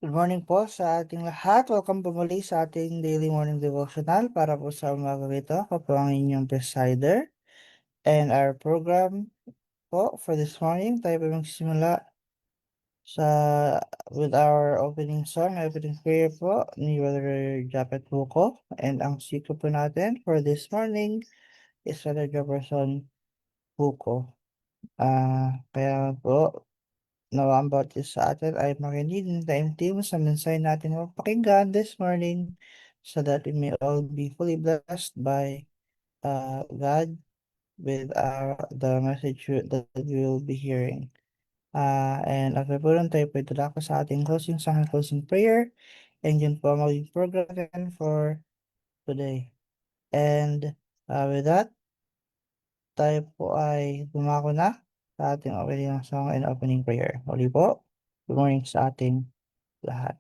Good morning po sa ating lahat. Welcome po muli sa ating daily morning devotional para po sa umaga ito. Ako po ang inyong presider. And our program po for this morning, tayo po magsisimula sa with our opening song, opening prayer po ni Brother Japet Buko. And ang siko po natin for this morning is Brother Jefferson Buko. Kaya po, nawa ang bawat isa sa atin ay makinig ng taimtim sa mensahe natin mapakinggan this morning so that we may all be fully blessed by God with the message that we will be hearing. And after po nun tayo po itulako sa ating closing song and closing prayer, and yun po ang maging program natin for today. And with that, tayo po ay dumako na sa ating opening song and opening prayer. Muli po, good morning sa ating lahat.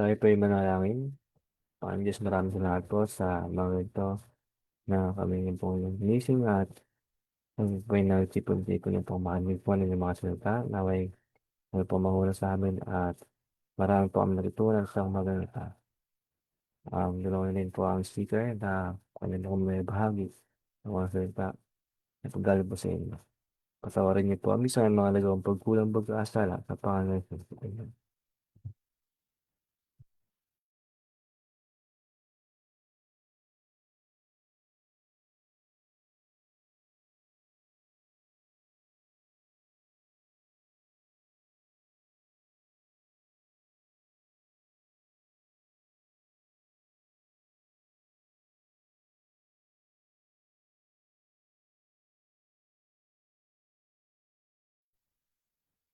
Tayo po ay manalangin. Panginoon Diyos, maraming salamat po sa mga ito na kami po yung ginising at kami po ay nagsipon-sipon na po makinig po ng mga salita. Naway ano po mahula sa amin at marami po kami natutunan sa umaga na ito. Dalawin din po ang speaker na kanya po may bahagi ng mga salita na paggaling po sa inyo. Patawarin niyo po ang isa ng mga nagawang pagkulang pag-aasala sa pangalan ng Panginoon.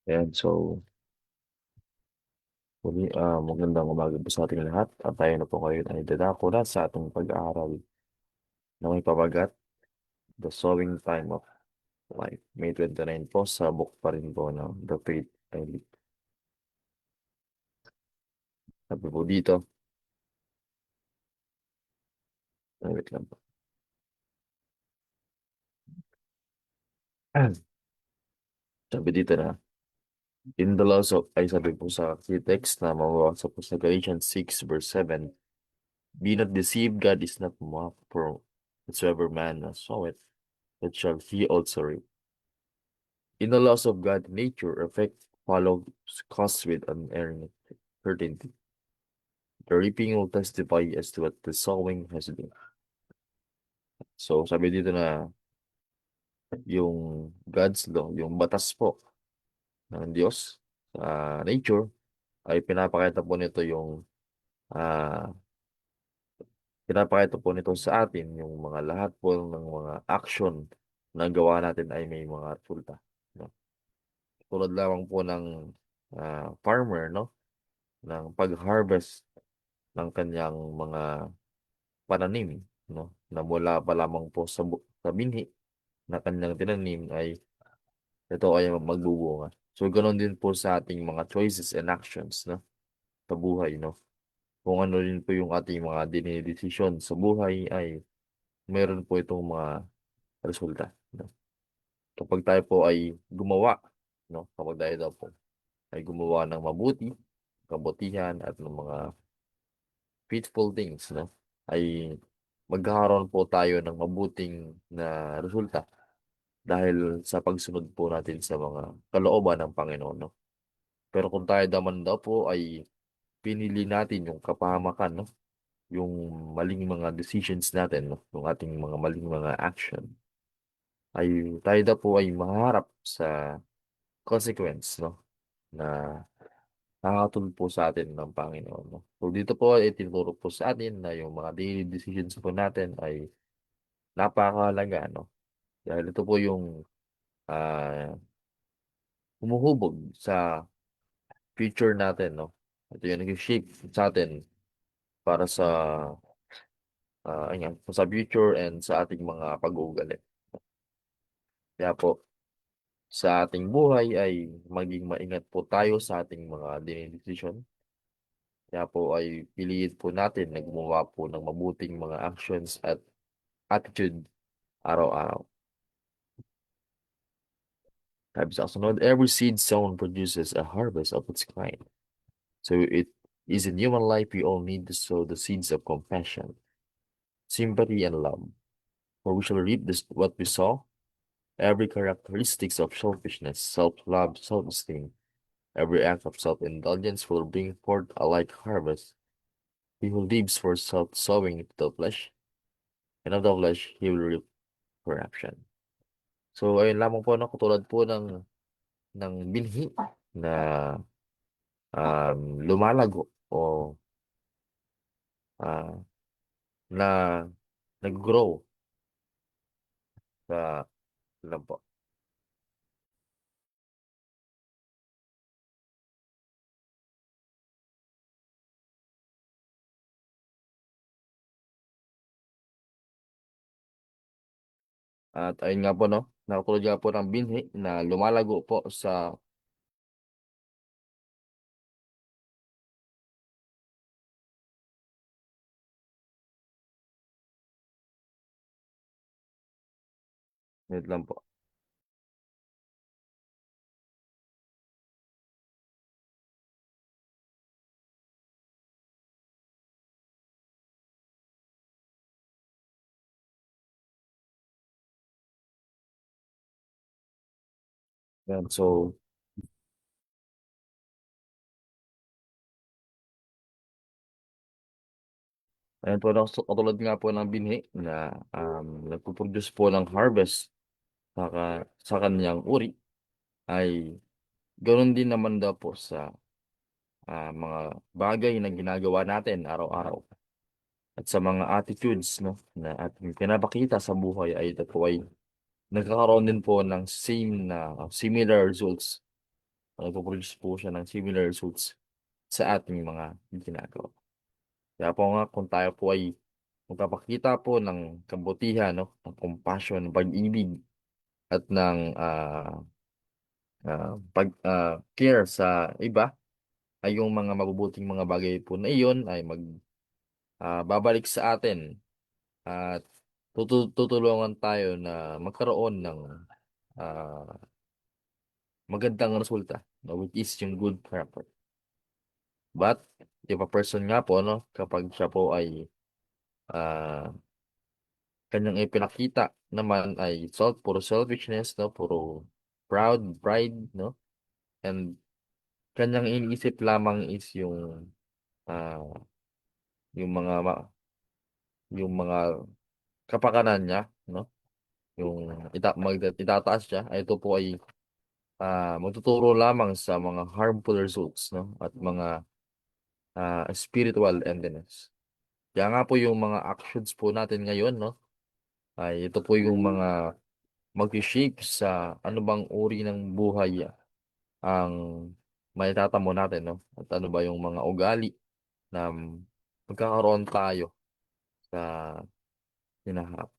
Ayan, so magandang umaga po sa ating lahat at tayo na po ngayon ay dadako na sa ating pag-aaral na may pabagat, The Sowing Time of Life. May 29 po sa book pa rin po ng The Faith I Live. Sabi po dito, wait lang po. Sabi dito na, in the laws of, ay sabi po sa key text na mababasa po sa Galatians 6 verse 7, be not deceived, God is not mocked, for whatsoever man soweth, that shall he also reap. In the laws of God, nature effect follows cause with unerring certainty. The reaping will testify as to what the sowing has been. So, sabi dito na yung God's law, yung batas po ng Diyos sa nature, ay pinapakita po nito yung ah pinapakita po nito sa atin yung mga lahat po ng mga action na gawa natin ay may mga resulta. No? Tulad lamang po ng farmer, no? Ng pag-harvest ng kanyang mga pananim, no? Na mula pa lamang po sa binhi na kanyang tinanim ay ito ay magbubunga. So, ganoon din po sa ating mga choices and actions, no? Sa buhay, no? Kung ano rin po yung ating mga dinidesisyon sa buhay ay meron po itong mga resulta, no? Kapag tayo po ay gumawa, no? Kapag tayo daw po ay gumawa ng mabuti, kabutihan at ng mga faithful things, no? Ay magkakaroon po tayo ng mabuting na resulta dahil sa pagsunod po natin sa mga kalooban ng Panginoon, no? Pero kung tayo naman daw po ay pinili natin yung kapahamakan, no? Yung maling mga decisions natin, no? Yung ating mga maling mga action, ay tayo daw po ay maharap sa consequence, no? Na nakakatulong po sa atin ng Panginoon, no? So dito po ay tinuturo po sa atin na yung mga daily decisions po natin ay napakahalaga, no? Dahil ito po yung humuhubog sa future natin, no? Ito yung nag-shape sa atin para sa ayan, sa future and sa ating mga pag-uugali. Kaya po, sa ating buhay ay maging maingat po tayo sa ating mga dinidesisyon. Kaya po ay piliin po natin na gumawa po ng mabuting mga actions at attitude araw-araw. Sabi sa kasunod, every seed sown produces a harvest of its kind. So it is in human life we all need to sow the seeds of compassion, sympathy, and love. For we shall reap this what we sow. Every characteristics of selfishness, self-love, self-esteem, every act of self-indulgence will bring forth a like harvest. He who lives for self-sowing into the flesh, and of the flesh he will reap corruption. So, ayun lamang po, no, katulad po ng binhi na lumalago o ah, na nag-grow sa lang po. At ayun nga po, no, nakatulad nga po ng binhi na lumalago po sa wait lang po. Yan, so, ayun po, no, so, katulad nga po ng binhi na nagpo-produce po ng harvest sa kanyang uri, ay ganoon din naman daw po sa mga bagay na ginagawa natin araw-araw. At sa mga attitudes, no, na ating pinapakita sa buhay ay ito po ay nagkakaroon din po ng similar results. Nagpo-produce po siya ng similar results sa ating mga ginagawa. Kaya po nga kung tayo po ay magpapakita po ng kabutihan, no, ng compassion, pag-ibig at ng care sa iba, ay yung mga mabubuting mga bagay po na iyon ay babalik sa atin at tutulungan tayo na magkaroon ng ah, magandang resulta, no, which is yung good character. But if a person nga po, no, kapag siya po ay ah, kanyang ipinakita naman ay puro selfishness, no? Puro pride, no? And kanyang iniisip lamang is ah, yung mga yung mga kapakanan niya, no? Yung itataas siya, ay ito po ay magtuturo lamang sa mga harmful results, no? At mga spiritual emptiness. Kaya nga po yung mga actions po natin ngayon, no? Ay ito po yung mga mag-shape sa ano bang uri ng buhay ang maitatamo natin, no? At ano ba yung mga ugali na magkakaroon tayo sa hinaharap.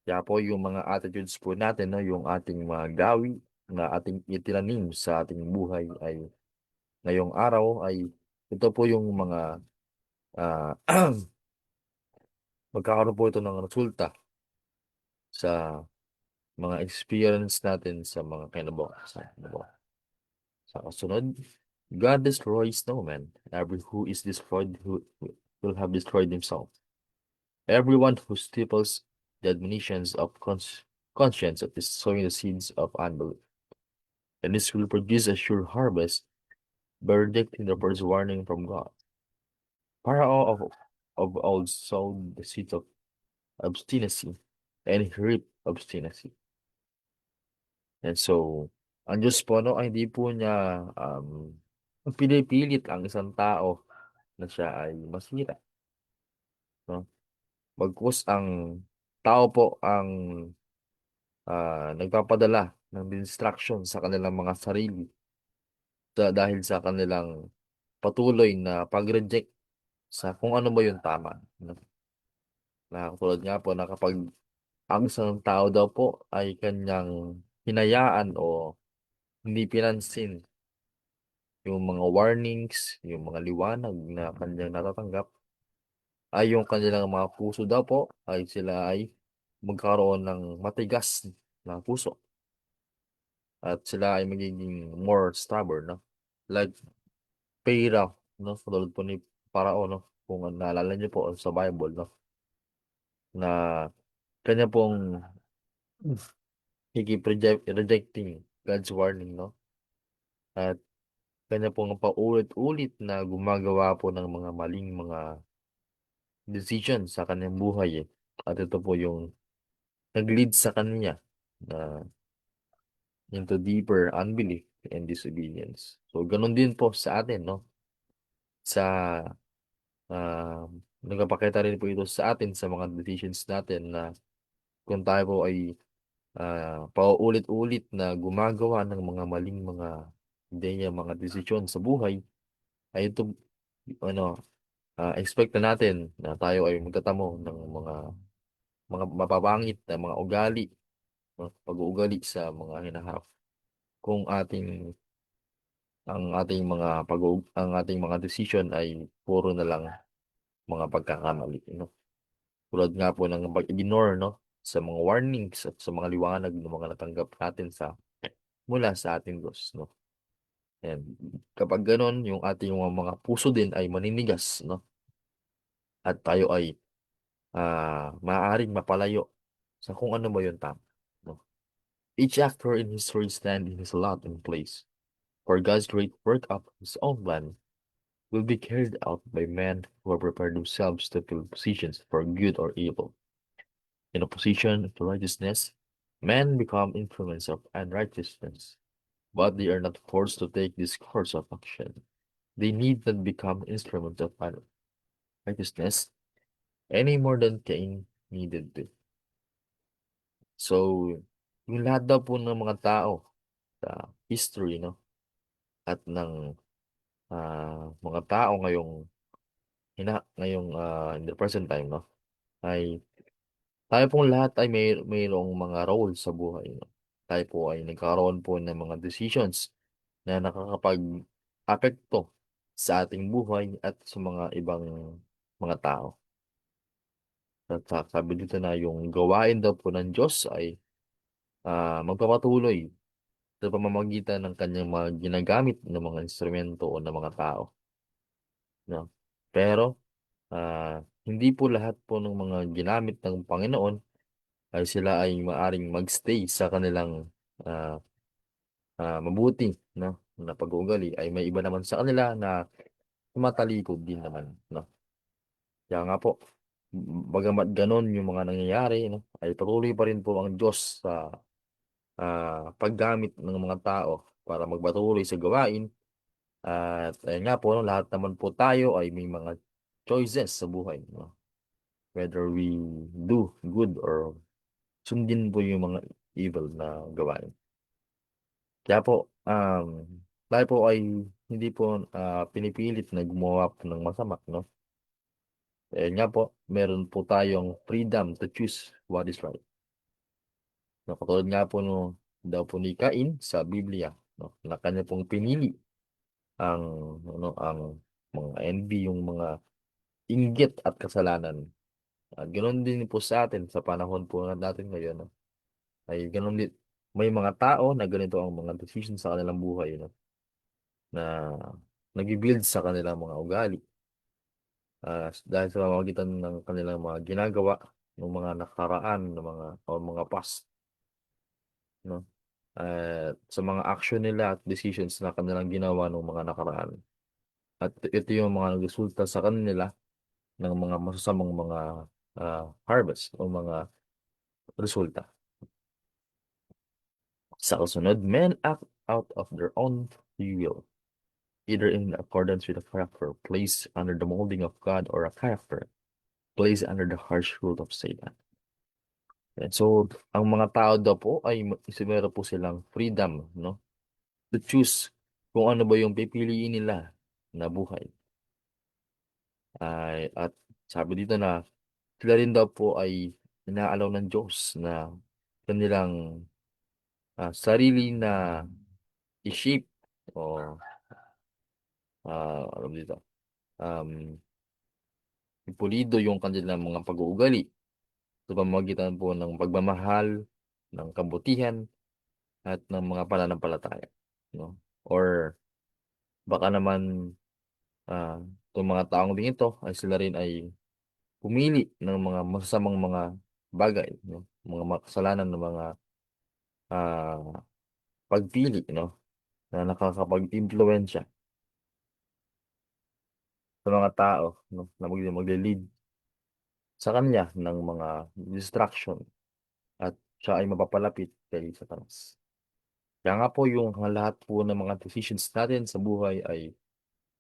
Kaya po yung mga attitudes po natin, no? Yung ating mga gawi na ating itinanim sa ating buhay ay ngayong araw ay ito po yung mga ah, magkakaroon po ito ng resulta sa mga experience natin sa mga kinabukasan. Sa kasunod, God destroys no man. Every who is destroyed who will have destroyed himself. Everyone who stifles the admonitions of conscience is sowing the seeds of unbelief. And this will produce a sure harvest by rejecting the first warning from God. Pharaoh of old sowed the seeds of obstinacy and he reaped obstinacy. And so, ang Diyos po, no, ay hindi po niya pinipilit ang isang tao na siya ay masira. No? Bagkus ang tao po ang nagpapadala ng distraction sa kanilang mga sarili dahil sa kanilang patuloy na pag-reject sa kung ano ba yung tama. No? Na katulad nga po na kapag ang isang tao daw po ay kanyang hinayaan o hindi pinansin yung mga warnings, yung mga liwanag na kanyang natatanggap, ay yung kanilang mga puso daw po ay sila ay magkaroon ng matigas na puso at sila ay magiging more stubborn, no? Like Pharaoh, no? Katulad po ni Parao, no? Kung naalala niyo po sa Bible, no? Na kanya pong rejecting God's warning, no? At kanya pong paulit-ulit na gumagawa po ng mga maling mga decision sa kanyang buhay, eh. At ito po yung nag-lead sa kanya na into deeper unbelief and disobedience. So, ganun din po sa atin, no? Sa, nagpapakita rin po ito sa atin sa mga decisions natin na kung tayo po ay paulit-ulit na gumagawa ng mga maling mga ideya, mga desisyon sa buhay, ay ito, ano, expect na natin na tayo ay magtatamo ng mga mapapangit na mga ugali, pag-uugali sa mga hinaharap. Kung ang ating mga decision ay puro na lang mga pagkakamali, no? Tulad nga po ng pag-ignore, no, sa mga warnings at sa mga liwanag ng mga natanggap natin mula sa ating Diyos, no? And kapag gano'n, yung ating mga puso din ay maninigas, no? At tayo ay maaaring mapalayo sa kung ano ba yung tama, no? Each actor in history stand in his lot and place. For God's great work of his own plan will be carried out by men who have prepared themselves to fill positions for good or evil. In opposition to righteousness, men become instruments of unrighteousness, but they are not forced to take this course of action. They need not become instruments of unrighteousness any more than Cain needed to. So, yung lahat daw po ng mga tao sa history, no, at ng mga tao ngayong in the present time, no, ay tayo pong lahat ay mayroong mga role sa buhay, no? Tayo po ay nagkaroon po ng mga decisions na nakakapag-apekto sa ating buhay at sa mga ibang mga tao. At sabi dito na yung gawain daw po ng Diyos ay magpapatuloy sa pamamagitan ng kanyang mga ginagamit ng mga instrumento o ng mga tao, no? Pero hindi po lahat po ng mga ginamit ng Panginoon ay sila ay maaring magstay sa kanilang ah, mabuti, no, na pag-uugali. Ay may iba naman sa kanila na tumatalikod din naman, no. Kaya nga po, bagamat ganon yung mga nangyayari, no, ay patuloy pa rin po ang Diyos sa paggamit ng mga tao para magpatuloy sa gawain. At ayun nga po, no, lahat naman po tayo ay may mga choices sa buhay, no? Whether we do good or sundin po yung mga evil na gawain. Kaya po, tayo po ay hindi po pinipilit na gumawa po ng masama, no? Ayun nga po, meron po tayong freedom to choose what is right. No, katulad nga po no, daw po ni Cain sa Biblia, no, na kanya pong pinili ang ang mga envy, yung mga inggit at kasalanan. At ganoon din po sa atin sa panahon po natin ngayon, no? Ay ganoon din, may mga tao na ganito ang mga decision sa kanilang buhay, no? Na nag-build sa kanilang mga ugali dahil sa pamamagitan ng kanilang mga ginagawa ng mga nakaraan ng mga past, no? At sa mga action nila at decisions na kanilang ginawa ng mga nakaraan. At ito yung mga nagresulta sa kanila ng mga masasamang mga harvest o mga resulta. Sa kasunod, men act out of their own free will, either in accordance with a character placed under the molding of God or a character placed under the harsh rule of Satan. And so, ang mga tao daw po ay meron po silang freedom, no? To choose kung ano ba yung pipiliin nila na buhay. At sabi dito na sila rin daw po ay inaalaw ng Diyos na kanilang sarili na i-shape o alam dito, ipulido yung kanilang mga pag-uugali sa pamamagitan po ng pagmamahal, ng kabutihan, at ng mga pananampalataya, no? Or baka naman itong mga taong din ito ay sila rin ay pumili ng mga masasamang mga bagay, no? Mga makasalanan ng mga ah, pagpili, no? Na nakakapag-impluwensya sa mga tao, no? Na magle-lead sa kanya ng mga distraction at siya ay mapapalapit kay Satanas. Kaya nga po yung lahat po ng mga decisions natin sa buhay ay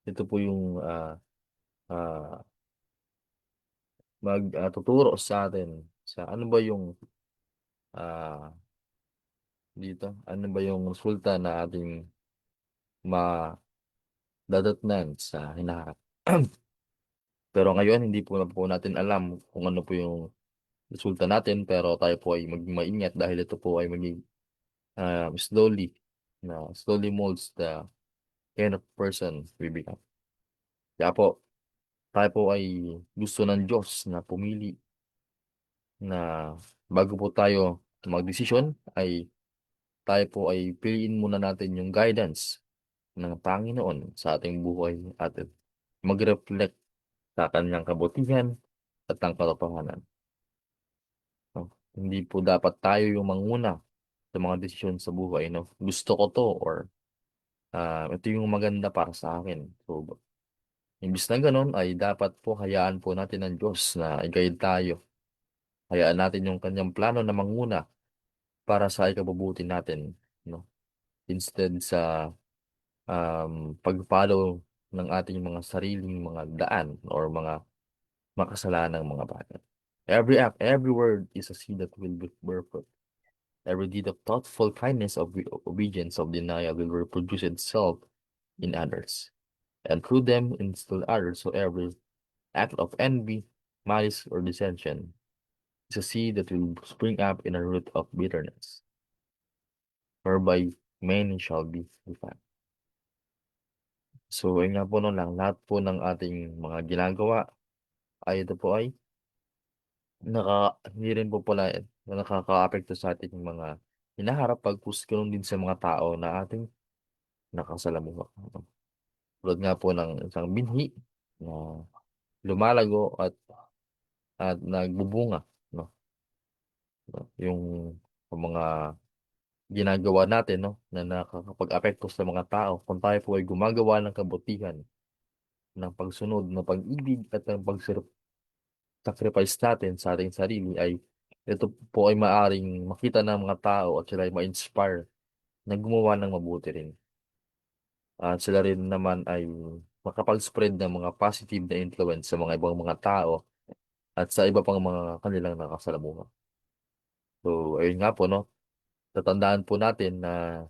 ito po yung ah, magtuturo sa atin sa ano ba yung ah, ano ba yung resulta na ating madadatnan sa hinaharap. Pero ngayon, hindi po na po natin alam kung ano po yung resulta natin, pero tayo po ay maging maingat dahil ito po ay maging slowly molds the kind of person we become. Kaya po, tayo po ay gusto ng Diyos na pumili na bago po tayo magdesisyon ay tayo po ay piliin muna natin yung guidance ng Panginoon sa ating buhay at mag-reflect sa kanyang kabutihan at ang katotohanan. No? Hindi po dapat tayo yung manguna sa mga desisyon sa buhay. No? Gusto ko to or ito yung maganda para sa akin. So, imbis na ganun ay dapat po hayaan po natin ng Diyos na i-guide tayo. Hayaan natin yung kanyang plano na manguna para sa ikabubuti natin. No? Instead sa pag-follow ng ating mga sariling mga daan or mga makasalanang mga bagay. Every act, every word is a seed that will bear fruit. Every deed of thoughtful kindness, of obedience, of denial will reproduce itself in others, and through them instill others. So every act of envy, malice, or dissension is a seed that will spring up in a root of bitterness, whereby many shall be defiled. So, ayun nga po no lang, lahat po ng ating mga ginagawa ay ito po ay hindi rin po pala na nakakaapekto sa ating mga hinaharap pagpus ganoon din sa mga tao na ating nakasalamuha. Tulad nga po ng isang binhi na lumalago at at nagbubunga, no? No, yung mga ginagawa natin, no, na nakakapag-apekto sa mga tao kung tayo po ay gumagawa ng kabutihan, ng pagsunod, ng pag-ibig at ng pag-sacrifice natin sa ating sarili ay ito po ay maaring makita ng mga tao at sila ay ma-inspire na gumawa ng mabuti rin. At sila rin naman ay makapag-spread ng mga positive na influence sa mga ibang mga tao at sa iba pang mga kanilang nakasalamuha. So, ayun nga po, no? Tatandaan po natin na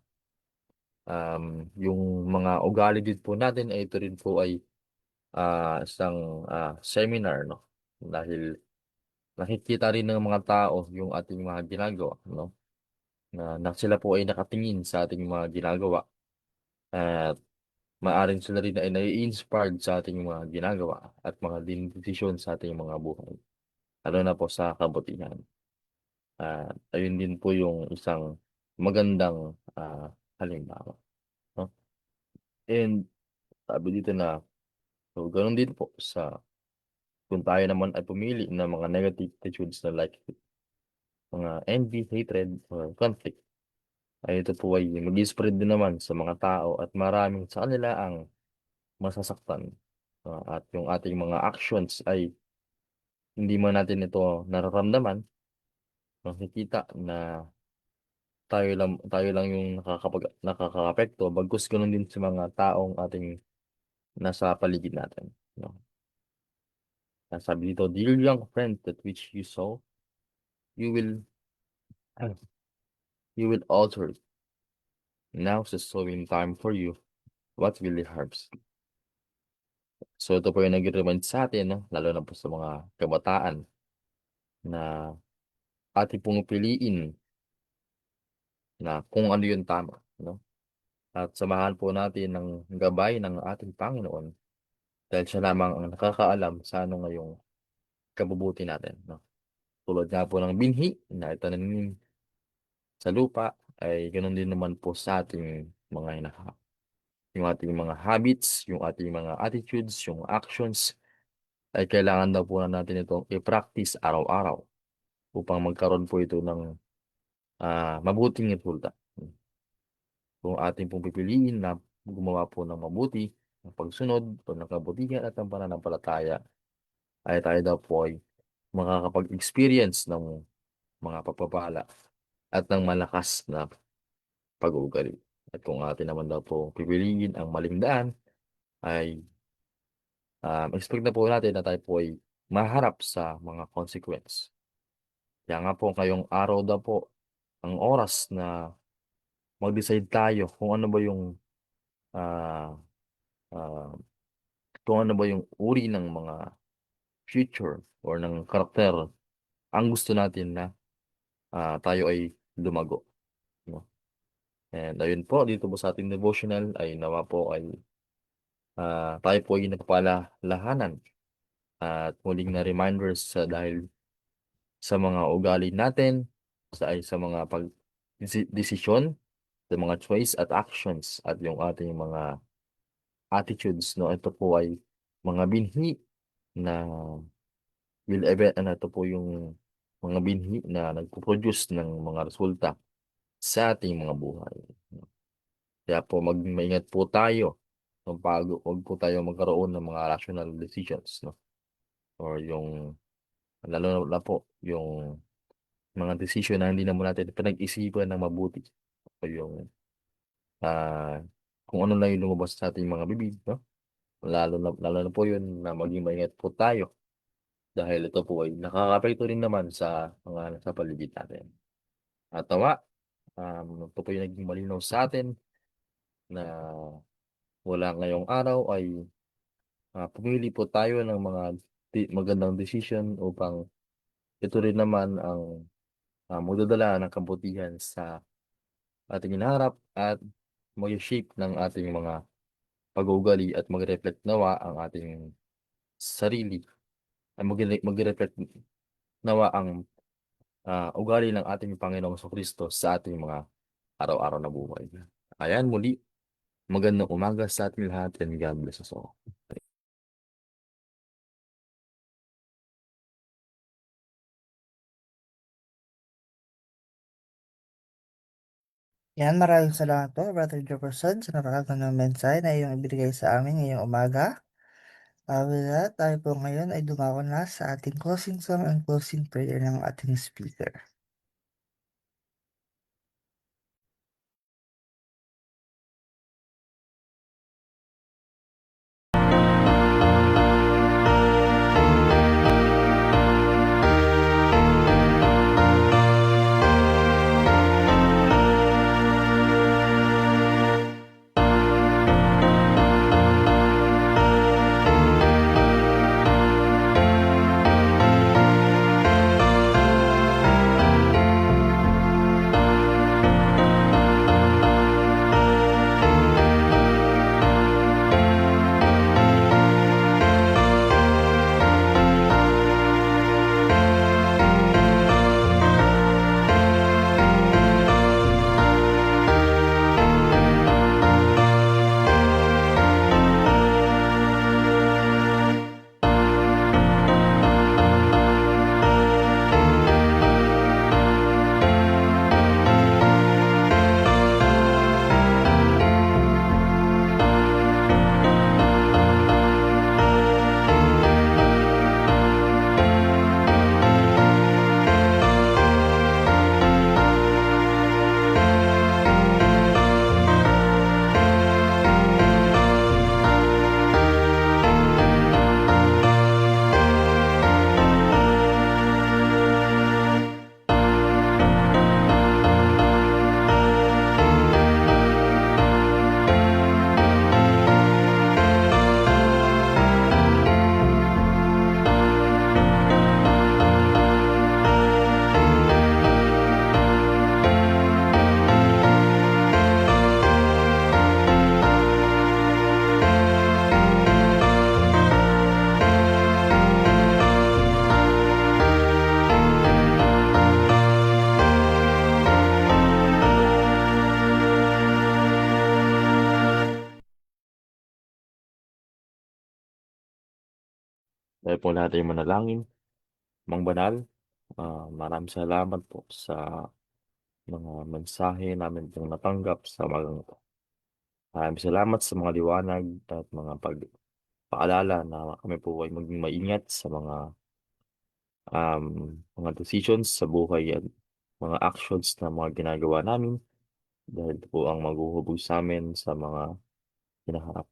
yung mga ugali din po natin ay ito rin po ay isang seminar, no? Dahil nakikita rin ng mga tao yung ating mga ginagawa, no? Na sila po ay nakatingin sa ating mga ginagawa at maaring sila rin ay nai-inspired sa ating mga ginagawa at mga desisyon sa ating mga buhay. Ano na po sa kabutihan. Ayun din po yung isang magandang halimbawa. No? And sabi dito na, so ganun din po sa kung tayo naman ay pumili ng mga negative attitudes na like mga envy, hatred, or conflict, ay ito po ay mag-spread din naman sa mga tao at maraming sa kanila ang masasaktan. At yung ating mga actions ay hindi man natin ito nararamdaman, nakikita na tayo lang yung nakakaapekto, bagkus ganun din sa mga taong ating nasa paligid natin. No? Sabi dito, dear young friend that which you saw, you will you will alter it. Now's the sowing time for you. What really harms? So ito po yung nag-remind sa atin, no? Lalo na po sa mga kabataan na ating pong piliin na kung ano yung tama. No? At samahan po natin ng gabay ng ating Panginoon dahil siya lamang ang nakakaalam sa ano ngayong kabubuti natin. No? Tulad nga po ng binhi na itananim sa lupa, ay ganoon din naman po sa ating mga hinaharap. Yung ating mga habits, yung ating mga attitudes, yung actions, ay kailangan daw po na natin itong i-practice araw-araw upang magkaroon po ito ng mabuting resulta. Kung ating pong pipiliin na gumawa po ng mabuti, ng pagsunod, o ng kabutihan at ng pananampalataya, ay tayo daw po ay makakapag-experience ng mga pagpapala at ng malakas na pag-uugali. At kung atin naman daw po pipiliin ang maling daan, ay expect na po natin na tayo po ay maharap sa mga consequence. Kaya nga po ngayong araw daw po, ang oras na mag-decide tayo ah, ah, kung ano ba yung uri ng mga future or ng karakter ang gusto natin na tayo ay lumago. No? And ayun po, dito po sa ating devotional ay nawa po ay tayo po ay nagpapalahanan at muling na reminders dahil sa mga ugali natin, sa mga desisyon, sa mga choice at actions at yung ating mga attitudes, no? Ito po ay mga binhi na ito po yung mga binhi na nagpo-produce ng mga resulta sa ating mga buhay. Kaya po maingat po tayo wag po tayo magkaroon ng mga rational decisions, no? Or yung lalo na po yung mga decision na hindi naman natin pinag-isipan ng mabuti. O yung kung ano lang yung lumabas sa ating mga bibig, no? Lalo na po yun na maging maingat po tayo dahil ito po ay nakakapekto rin naman sa mga nasa paligid natin. At tawa, ito po yung naging malinaw sa atin na wala ngayong araw ay pumili po tayo ng mga magandang decision upang ito rin naman ang magdadala ng kabutihan sa ating hinaharap at mag-shape ng ating mga pag-uugali at mag-reflect nawa ang ating sarili ay mag-reflect nawa ang ugali ng ating Panginoong Kristo sa ating mga araw-araw na buhay. Ayan, muli, magandang umaga sa ating lahat and God bless us all. Yan, maraming salamat po, Brother Jefferson, sa napakagandang mensahe na iyong ibigay sa amin ngayong umaga. With that, tayo po ngayon ay dumako na sa ating closing song and closing prayer ng ating speaker. Tayo po lahat ay manalangin. Mang Banal, maraming salamat po sa mga mensahe namin pong natanggap sa umagang ito. Maraming salamat sa mga liwanag at mga pagpaalala na kami po ay maging maingat sa mga decisions sa buhay at mga actions na mga ginagawa namin dahil ito po ang maghuhubog sa amin sa mga hinaharap.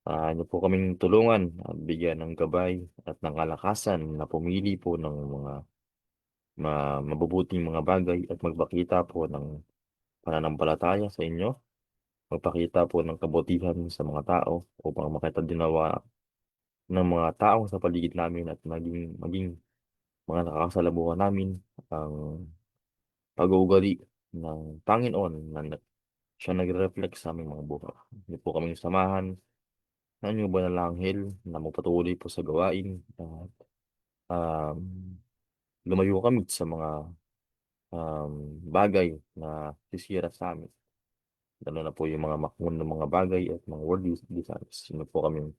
Ano po kaming tulungan at bigyan ng gabay at ng kalakasan na pumili po ng mga mabubuting mga bagay at magpakita po ng pananampalataya sa inyo, magpakita po ng kabutihan sa mga tao upang makita dinawa ng mga tao sa paligid namin at maging mga nakakasalamuhan namin ang pag-uugali ng Panginoon na siya nagre-reflect sa aming mga buhay. Hindi po kaming samahan ng inyong banal na anghel na magpatuloy po sa gawain at um, lumayo kami sa mga bagay na sisira sa amin. Lalo na po yung mga makmon ng mga bagay at mga worldly desires. Sino po kami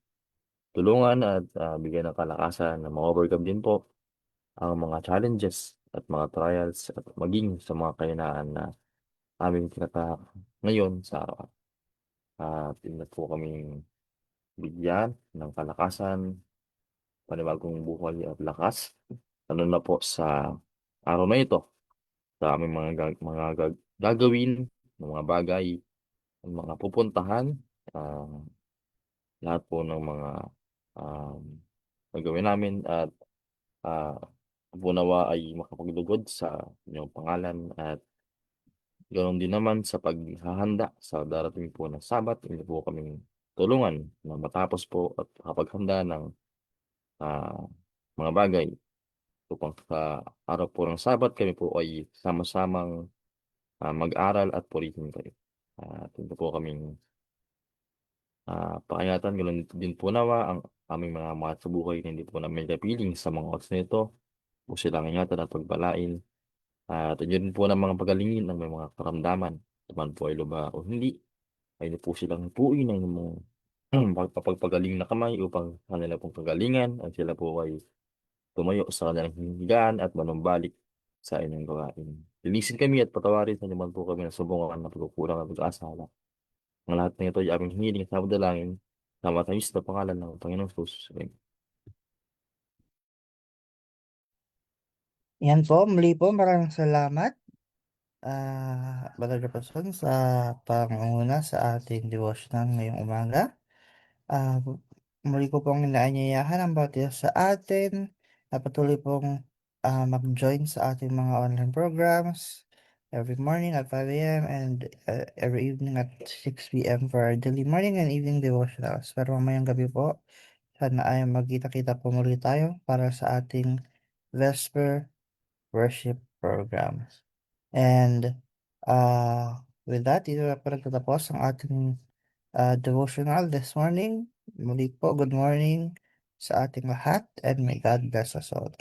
tulungan at bigyan ng kalakasan na ma-overcome din po ang mga challenges at mga trials at maging sa mga kahinaan na aming tinatahak ngayon sa araw. At yun na po kaming bigyan ng kalakasan, panibagong buhay at lakas. Ano na po sa araw na ito, sa aming gagawin, ng mga bagay, ng mga pupuntahan, ah, lahat po ng mga um, gagawin namin at ah, po nawa ay makapaglugod sa inyong pangalan at ganoon din naman sa paghahanda sa darating po na Sabat, hindi po kaming tulungan na matapos po at makapaghanda ng ah, mga bagay upang sa araw po ng Sabat kami po ay sama-samang mag-aral at purihin kayo. At hindi po kaming paingatan, ganoon din po nawa ang aming mga mahal sa buhay na hindi po namin kapiling sa mga oras na ito po silang ingatan at pagpalain. At yun po ng mga pagalingin ng may mga karamdaman. Man po ay luba o hindi, ay po silang puin ng mga pagpapagaling na kamay upang kanila pong kagalingan at sila po ay tumayo sa kanilang higaan at manumbalik sa inyong gawain. Linisin kami at patawarin sa naman po kami na subukan na pagkukulang at pag-aasala. Ang lahat ng ito ay aming hiniling sa dalangin sa matamis na pangalan ng Panginoong Jesus. Amen. Yan po, muli po, maraming salamat, Brother Jefferson, sa pangunguna sa ating devotional ngayong umaga. Ah, Muli ko pong inaanyayahan ang bawat isa sa atin na patuloy pong mag-join sa ating mga online programs every morning at 5 a.m. and every evening at 6 p.m. for our daily morning and evening devotionals. Pero mamayang gabi po, sana ay magkita-kita po muli tayo para sa ating Vesper Worship Program. And with that, dito na po nagtatapos ang ating devotional this morning. Muli po, good morning sa ating lahat and may God bless us all.